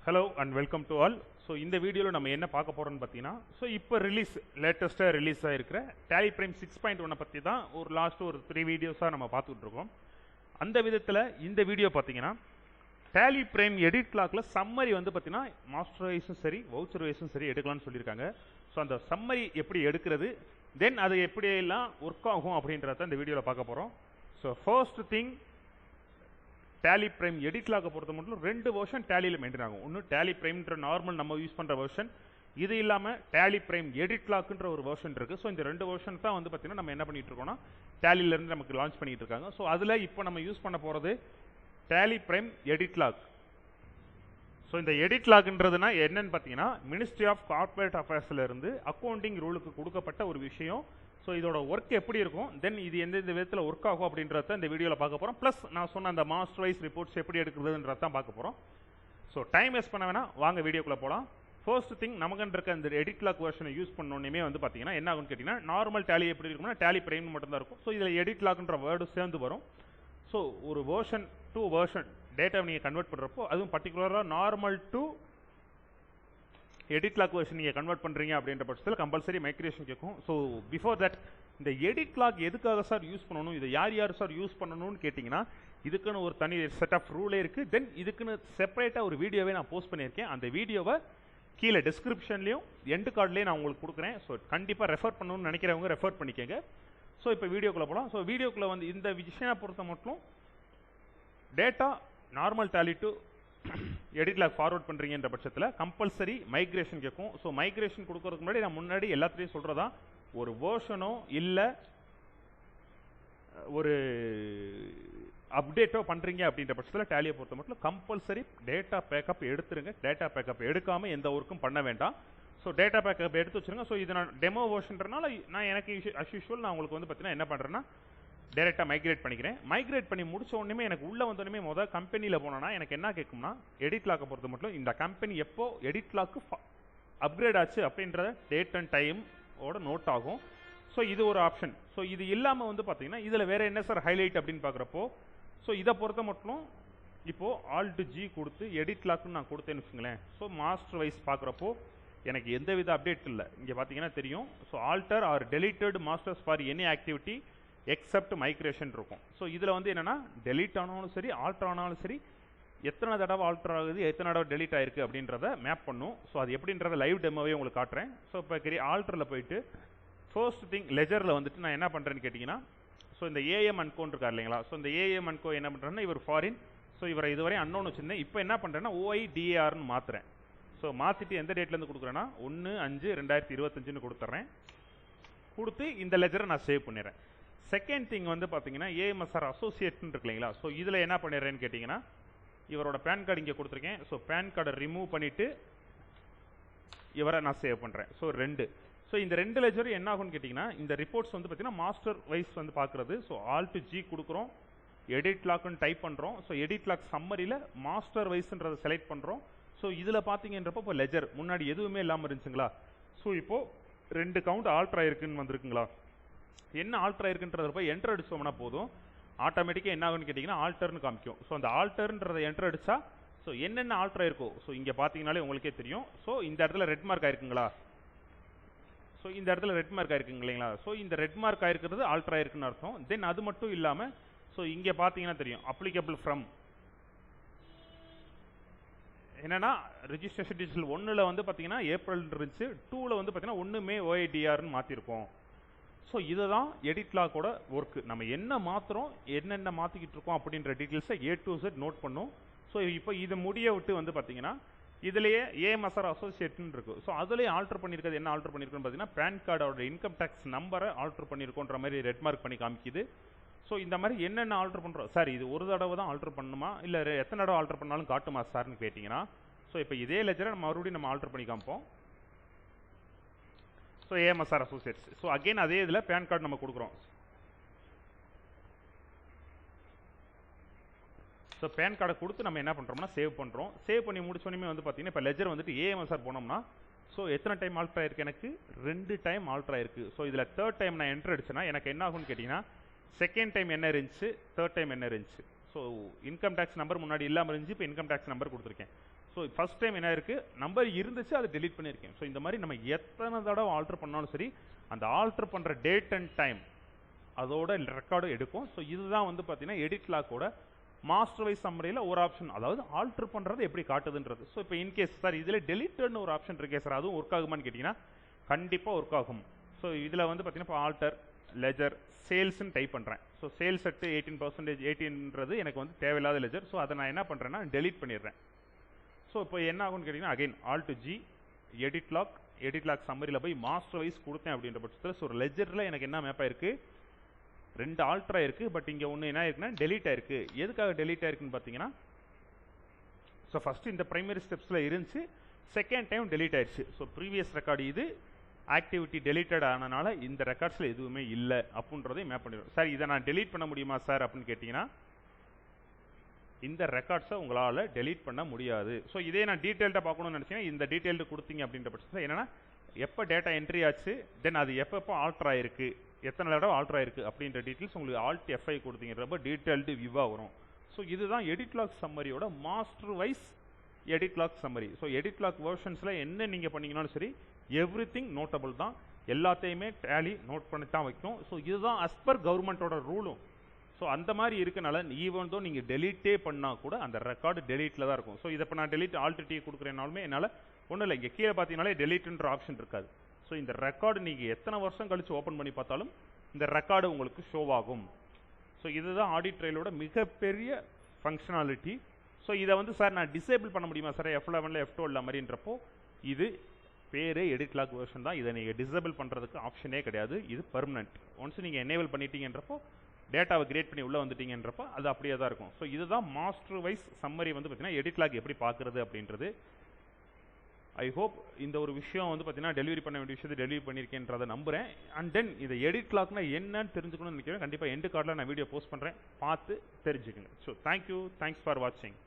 Hello and welcome to all. So இந்த வீடியோவில் நம்ம என்ன பார்க்க போறோம்னு பார்த்தீங்கன்னா இப்போ லேட்டஸ்ட்டாக ரிலீஸ் ஆகிருக்கிற Tally Prime 6.1 பற்றி தான் லாஸ்ட் ஒரு 3 வீடியோஸாக நம்ம பார்த்துட்டு இருக்கோம். அந்த விதத்தில் இந்த வீடியோ பார்த்தீங்கன்னா Tally Prime எடிட் லாக்ல சம்மரி வந்து பார்த்தீங்கன்னா மாஸ்டர் வைஸும் சரி வவுச்சர் வைஸும் சரி எடுக்கலாம்னு சொல்லியிருக்காங்க. ஸோ அந்த சம்மரி எப்படி எடுக்கிறது, தென் அது எப்படியெல்லாம் ஒர்க் ஆகும் அப்படின்றத இந்த வீடியோவில் பார்க்க போகிறோம். So first thing, Tally Prime edit log பொறுத்த மட்டும் 2 வெர்ஷன் டேலியில் மெயின்டைன் ஆகும். ஒன்று Tally Primeன்ற நார்மல் நம்ம யூஸ் பண்ணுற வெர்ஷன், இது இல்லாமல் Tally Prime எடிட் லாக்ன்ற ஒரு வெர்ஷன் இருக்குது. ஸோ இந்த 2 வெர்ஷன் தான் வந்து பார்த்தீங்கன்னா நம்ம என்ன பண்ணிட்டு இருக்கோம்னா டேலியிலேருந்து நமக்கு லான்ச் பண்ணிட்டு இருக்காங்க. ஸோ அதில் இப்போ நம்ம யூஸ் பண்ண போகிறது Tally Prime edit log. So இந்த எடிட் லாக்ன்றதுனா என்னன்னு பார்த்தீங்கன்னா மினிஸ்ட்ரி ஆஃப் கார்ப்பரேட் அஃபேர்ஸ்லேருந்து அக்கௌண்டிங் ரூலுக்கு கொடுக்கப்பட்ட ஒரு விஷயம். ஸோ இதோட ஒர்க் எப்படி இருக்கும், தென் இது எந்தெந்த விதத்தில் ஒர்க் ஆகும் அப்படின்றத இந்த வீடியோவில் பார்க்க போகிறோம். ப்ளஸ் நான் சொன்ன அந்த மாஸ்டர் வைஸ் ரிப்போர்ட்ஸ் எப்படி எடுக்கிறதுன்றத தான் பார்க்க போகிறோம். ஸோ டைம் வேஸ்ட் பண்ண வேணாம், வாங்க வீடியோக்குள்ளே போகலாம். ஃபர்ஸ்ட் திங், நமக்கு இருக்க இந்த எடிட் லாக் வெர்ஷனை யூஸ் பண்ணோன்னே வந்து பார்த்தீங்கன்னா என்ன ஆகும்னு கேட்டிங்கன்னா நார்மல் டேலி எப்படி இருக்கும்னா Tally Prime மட்டும் தான் இருக்கும். ஸோ இதில் எடிட் லாக்ன்ற வேர்டு சேர்ந்து வரும். ஸோ ஒரு வெர்ஷன் டு வெர்ஷன் டேட்டாவை நீங்கள் கன்வெர்ட் பண்ணுறப்போ, அதுவும் பர்டிகுலராக normal to edit log version நீங்கள் கன்வெர்ட் பண்ணுறீங்க அப்படின்ற பட்சத்தில் கம்பல்சரி மைக்ரேஷன் கேட்கும். ஸோ பிஃபோர் தட் இந்த எடிட் லாக் எதுக்காக சார் யூஸ் பண்ணணும், இதை யார் சார் யூஸ் பண்ணணும்னு கேட்டிங்கன்னா இதுக்குன்னு ஒரு தனி செட் ஆஃப் ரூலே இருக்குது. தென் இதுக்குன்னு செப்பரேட்டாக ஒரு வீடியோவே நான் போஸ்ட் பண்ணியிருக்கேன். அந்த வீடியோவை கீழே டிஸ்கிரிப்ஷன்லேயும் எண்டு கார்ட்லேயும் நான் உங்களுக்கு கொடுக்குறேன். ஸோ கண்டிப்பாக ரெஃபர் பண்ணணும்னு நினைக்கிறவங்க ரெஃபர் பண்ணிக்கோங்க. ஸோ இப்போ வீடியோக்குள்ளே போகலாம். ஸோ வீடியோக்குள்ளே வந்து இந்த விஷயம் பொறுத்த மட்டும் data normal Tally to edit log forward பண்ணுறீங்கன்ற பட்சத்தில் கம்பல்சரி மைக்ரேஷன் கேட்கும். ஸோ மைக்ரேஷன் கொடுக்கறதுக்கு முன்னாடி நான் முன்னாடி எல்லாத்துலேயும் சொல்கிறதா, ஒரு வேர்ஷனோ இல்லை ஒரு அப்டேட்டோ பண்ணுறீங்க அப்படின்ற பட்சத்தில் டேலியை பொறுத்த மட்டும் கம்பல்சரி டேட்டா பேக்கப் எடுத்துருங்க. டேட்டா பேக்கப் எடுக்காமல் எந்த ஒர்க்கும் பண்ண வேண்டாம். ஸோ டேட்டா பேக்கப் எடுத்து வச்சுருங்க. ஸோ இது நான் டெமோ வேர்ஷன்றனால நான் எனக்கு அஸ் யூஷுவல் நான் உங்களுக்கு வந்து பார்த்தீங்கன்னா என்ன பண்ணுறேன்னா டேரெக்டாக மைக்ரேட் பண்ணிக்கிறேன். மைக்ரேட் பண்ணி முடிச்ச உடனே எனக்கு உள்ளே வந்தோடனே முதல் கம்பெனியில் போனோன்னா எனக்கு என்ன கேட்கும்னா எடிட் லாக்கை பொறுத்த மட்டும் இந்த கம்பெனி எப்போ எடிட் லாக்கு அப்கிரேட் ஆச்சு அப்படின்றத டேட் அண்ட் டைம் ஓட நோட் ஆகும். ஸோ இது ஒரு ஆப்ஷன். ஸோ இது இல்லாமல் வந்து பார்த்தீங்கன்னா இதில் வேறு என்ன சார் ஹைலைட் அப்படின்னு பார்க்குறப்போ, ஸோ இதை பொறுத்த மட்டும் இப்போது Alt G கொடுத்து எடிட் லாக்குன்னு நான் கொடுத்தேன்னு வச்சுங்களேன். ஸோ மாஸ்டர் வைஸ் பார்க்குறப்போ எனக்கு எந்த வித அப்டேட் இல்லை. இங்கே பார்த்தீங்கன்னா தெரியும். So alter or deleted masters for any activity except migration இருக்கும். ஸோ இதில் வந்து என்னென்னா டெலிட் ஆனாலும் சரி ஆல்டர் ஆனாலும் சரி எத்தனை தடவை ஆல்டர் ஆகுது எத்தனை தடவை டெலிட் ஆயிருக்கு அப்படின்றத மேப் பண்ணும். ஸோ அது எப்படின்றத லைவ் டெமோவே உங்களுக்கு காட்டுறேன். ஸோ இப்போ ஆல்டரில் போயிட்டு ஃபர்ஸ்ட் திங் லெஜரில் வந்துட்டு நான் என்ன பண்ணுறேன்னு கேட்டிங்கன்னா, ஸோ இந்த AM அன்கோன் இருக்கார் இல்லைங்களா. ஸோ இந்த AM அன்கோ என்ன பண்ணுறேன்னா இவர் ஃபாரின். ஸோ இவரை இதுவரை அன்னோன் வச்சுருந்தேன். இப்போ என்ன பண்ணுறேன்னா OIDARன்னு மாற்றுறேன். ஸோ மாற்றிட்டு எந்த டேட்லேருந்து கொடுக்குறேன்னா 1/5/2025 கொடுத்துட்றேன். கொடுத்து இந்த லெஜரை நான் சேவ் பண்ணிடுறேன். செகண்ட் திங் வந்து பார்த்தீங்கன்னா AMSR அசோசியேட்னு இருக்கு இல்லைங்களா. ஸோ இதில் என்ன பண்ணிடுறேன்னு கேட்டிங்கன்னா இவரோட பேன் கார்டு இங்கே கொடுத்துருக்கேன். ஸோ பேன் கார்டை ரிமூவ் பண்ணிவிட்டு இவரை நான் சேவ் பண்ணுறேன். ஸோ 2. ஸோ இந்த 2 லெஜரும் என்ன ஆகும்னு கேட்டிங்கன்னா இந்த ரிப்போர்ட்ஸ் வந்து பார்த்தீங்கன்னா மாஸ்டர் வைஸ் வந்து பார்க்குறது. ஸோ Alt G கொடுக்குறோம், எடிட் லாக்குன்னு டைப் பண்ணுறோம். ஸோ எடிட் லாக் சம்மரியில் மாஸ்டர் வைஸ்ன்றதை செலக்ட் பண்ணுறோம். ஸோ இதில் பார்த்தீங்கன்றப்போ இப்போ லெஜர் முன்னாடி எதுவுமே இல்லாமல் இருந்துச்சுங்களா. ஸோ இப்போது 2 கவுண்ட் ஆல்டர் ஆயிருக்குன்னு வந்திருக்குங்களா. என்ன ஆல்டர் ஆயிருக்குன்றத போய் என்டர் அடிச்சோம்னா போதும், ஆட்டோமேட்டிக்காக என்ன ஆகுன்னு கேட்டிங்கன்னா ஆல்டர்னு காமிக்கும். ஸோ அந்த ஆல்டர்ன்றதை என்டர் அடிச்சா ஸோ என்னென்ன ஆல்டர் ஆயிருக்கோ ஸோ இங்கே பார்த்தீங்கனாலே உங்களுக்கே தெரியும். ஸோ இந்த இடத்துல ரெட் மார்க் ஆயிருக்குங்களா. ஸோ இந்த இடத்துல ரெட் மார்க் ஆயிருக்குங்க இல்லைங்களா. ஸோ இந்த ரெட் மார்க் ஆயிருக்கிறது ஆல்டர் ஆயிருக்குன்னு அர்த்தம். தென் அது மட்டும் இல்லாமல் ஸோ இங்கே பார்த்தீங்கன்னா தெரியும் அப்ளிகபிள் ஃப்ரம் என்னன்னா ரெஜிஸ்ட்ரேஷன் டிஜிட்டல் 1ல் வந்து பார்த்தீங்கன்னா ஏப்ரல் இருந்துச்சு, 2ல் வந்து பார்த்தீங்கன்னா 1 மே OIDRன்னு மாற்றிருக்கோம். ஸோ இதுதான் எடிட் லாக்கோட ஒர்க்கு. நம்ம என்ன மாற்றுறோம் என்னென்ன மாற்றிக்கிட்டு இருக்கோம் அப்படின்ற டீட்டெயில்ஸை A to Z நோட் பண்ணும். ஸோ இப்போ இதை முடிய விட்டு வந்து பார்த்தீங்கன்னா இதுலேயே AMSR அசோசியேட்னு இருக்குது. ஸோ அதுலேயே ஆல்டர் பண்ணியிருக்கிறது என்ன ஆல்டர் பண்ணியிருக்கோன்னு பார்த்தீங்கன்னா பேன் கார்டோட இன்கம் டேக்ஸ் நம்பரை ஆல்டர் பண்ணியிருக்கோன்ற மாதிரி ரெட் மார்க் பண்ணி காமிக்குது. ஸோ இந்த மாதிரி என்னென்ன ஆல்டர் பண்ணுறோம் சார், இது ஒரு தடவை தான் ஆல்டர் பண்ணணுமா இல்லை எத்தனை தடவை ஆல்டர் பண்ணாலும் காட்டுமா சார்னு கேட்டிங்கன்னா, ஸோ இப்போ இதே லெஜரை மறுபடியும் நம்ம ஆல்டர் பண்ணி காமிப்போம். So AMSR Associates. So again அதே இதில் பேன் கார்டு நம்ம கொடுக்குறோம். ஸோ பேன் கார்டை கொடுத்து நம்ம என்ன பண்ணுறோம்னா சேவ் பண்ணுறோம். சேவ் பண்ணி முடிச்சோன்னே வந்து பார்த்தீங்கன்னா இப்போ லெஜர் வந்துட்டு AMSR போனோம்னா ஸோ எத்தனை டைம் ஆல்டர் ஆயிருக்கு, எனக்கு 2 டைம் ஆல்டர் ஆயிருக்கு. ஸோ இதில் தேர்ட் டைம் நான் என்டர் அடிச்சேன்னா எனக்கு என்ன ஆகும்னு கேட்டிங்கன்னா செகண்ட் டைம் என்ன இருந்துச்சு தேர்ட் டைம் என்ன இருந்துச்சு. ஸோ இன்கம் டேக்ஸ் நம்பர் முன்னாடி இல்லாமல் இருந்துச்சு, இப்போ இன்கம் டேக்ஸ் நம்பர் கொடுத்துருக்கேன். ஸோ ஃபர்ஸ்ட் டைம் என்ன இருக்குது, நம்பர் இருந்துச்சு அதை டெலீட் பண்ணியிருக்கேன். ஸோ இந்த மாதிரி நம்ம எத்தனை தடவை ஆல்ட்ரு பண்ணாலும் சரி, அந்த ஆல்ட்ரு பண்ணுற டேட் அண்ட் டைம் அதோட ரெக்கார்டும் எடுக்கும். ஸோ இதுதான் வந்து பார்த்தீங்கன்னா எடிட் லாக்கோட மாஸ்டர் வைஸ் சம்மரியில் ஒரு ஆப்ஷன், அதாவது ஆல்ட்ரு பண்ணுறது எப்படி காட்டுதுன்றது. ஸோ இப்போ இன்கேஸ் சார் இதில் டெலிட்டட்னு ஒரு ஆப்ஷன் இருக்கே சார், அதுவும் ஒர்க் ஆகுமான்னு கேட்டிங்கன்னா கண்டிப்பாக ஒர்க் ஆகும். ஸோ இதில் வந்து பார்த்தீங்கன்னா இப்போ ஆல்டர் லெஜர் சேல்ஸ்ன்னு டைப் பண்ணுறேன். ஸோ சேல்ஸ் அட் 18% 18ன்றது எனக்கு வந்து தேவையில்லாத லெஜர். ஸோ அதை நான் என்ன பண்ணுறேன்னா டெலீட் பண்ணிடுறேன். ஸோ இப்போ என்ன ஆகும்னு கேட்டிங்கன்னா again alt G edit log சம்மரியில் போய் மாஸ்டர் வைஸ் கொடுத்தேன் அப்படின்ற பட்சத்தில் ஸோ ஒரு லெஜரில் எனக்கு என்ன மேப் ஆயிருக்கு, 2 ஆல்ட்ரா இருக்குது. பட் இங்கே ஒன்று என்ன ஆயிருக்குன்னா டெலீட் ஆயிருக்கு. எதுக்காக டெலீட் ஆயிருக்குன்னு பார்த்தீங்கன்னா, ஸோ ஃபஸ்ட்டு இந்த ப்ரைமரி ஸ்டெப்ஸில் இருந்துச்சு, செகண்ட் டைம் டெலீட் ஆயிடுச்சு. ஸோ ப்ரீவியஸ் ரெக்கார்டு இது ஆக்டிவிட்டி டெலீட்டட் ஆனனால இந்த ரெக்கார்ட்ஸில் எதுவுமே இல்லை அப்படின்றதையும் மேப் பண்ணிடுவோம். சார் இதை நான் டெலீட் பண்ண முடியுமா சார் அப்படின்னு கேட்டிங்கன்னா, இந்த ரெக்கார்ட்ஸை உங்களால் டெலீட் பண்ண முடியாது. ஸோ இதே நான் டீட்டெயில்டாக பார்க்கணும்னு நினச்சிங்கன்னா இந்த டீட்டெயில்டு கொடுத்தீங்க அப்படின்ற பட்சத்தில் என்னென்னா எப்போ டேட்டா என்ட்ரி ஆச்சு, தென் அது எப்போ ஆல்ட்ரு ஆயிருக்கு, எத்தனை தடவை ஆல்ட்ரு ஆயிருக்கு அப்படின்ற டீட்டெயில்ஸ் உங்களுக்கு ஆல்ட் எஃப்ஐ கொடுத்தீங்கிறப்ப டீட்டெயில்டு வியூவாக வரும். ஸோ இதுதான் எடிட் லாக் சம்மரியோட master wise edit log summary. So edit log வேர்ஷன்ஸில் என்ன நீங்கள் பண்ணிங்கனாலும் சரி எவ்ரிதிங் நோட்டபிள் தான், எல்லாத்தையுமே டேலி நோட் பண்ணி தான் வைக்கும். ஸோ இதுதான் அஸ் பர் கவர்மெண்ட்டோட ரூலும். ஸோ அந்த மாதிரி இருக்கனால ஈவன் தோ நீங்கள் டெலீட்டே பண்ணால் கூட அந்த ரெக்கார்டு டெலீட்டில் தான் இருக்கும். ஸோ இதை இப்போ நான் டெலீட் ஆல்ட் டி கொடுக்குறேனாலுமே என்னால் ஒன்றும் இல்லை, இங்கே கீழே பார்த்தீங்கனாலே டெலீட்ன்ற ஆப்ஷன் இருக்காது. ஸோ இந்த ரெக்கார்டு நீங்கள் எத்தனை வருஷம் கழித்து ஓப்பன் பண்ணி பார்த்தாலும் இந்த ரெக்கார்டு உங்களுக்கு ஷோ ஆகும். ஸோ இதுதான் ஆடிட் ட்ரையலோட மிகப்பெரிய ஃபங்க்ஷனாலிட்டி. ஸோ இதை வந்து சார் நான் டிசேபிள் பண்ண முடியுமா சார் F11 F12 மாதிரின்றப்போ இது பேர் எடிட் லாக் வெர்ஷன் தான். இதை நீங்கள் டிசேபிள் பண்ணுறதுக்கு ஆப்ஷனே கிடையாது, இது பர்மனெண்ட். ஒன்ஸ் நீங்கள் எனேபிள் பண்ணிட்டீங்கன்றப்போ டேட்டாவை கிரியேட் பண்ணி உள்ளே வந்துட்டீங்கன்றப்போ அது அப்படியே தான் இருக்கும். ஸோ இதுதான் மாஸ்டர் வைஸ் சம்மரி வந்து பார்த்தீங்கன்னா எடிட் லாக் எப்படி பார்க்குறது அப்படின்றது. ஐ ஹோப் இந்த ஒரு விஷயம் வந்து பார்த்தீங்கன்னா டெலிவரி பண்ண வேண்டிய விஷயத்தை டெலிவரி பண்ணியிருக்கேன்றதை நம்புகிறேன். அண்ட் தென் இதை எடிட் லாக்னா என்னன்னு தெரிஞ்சுக்கணும்னு நினைக்கிறேன். கண்டிப்பாக எண்டு கார்டில் நான் வீடியோ போஸ்ட் பண்ணுறேன், பார்த்து தெரிஞ்சுக்கோங்க. ஸோ தேங்க்யூ, தேங்க்ஸ் ஃபார் வாட்சிங்.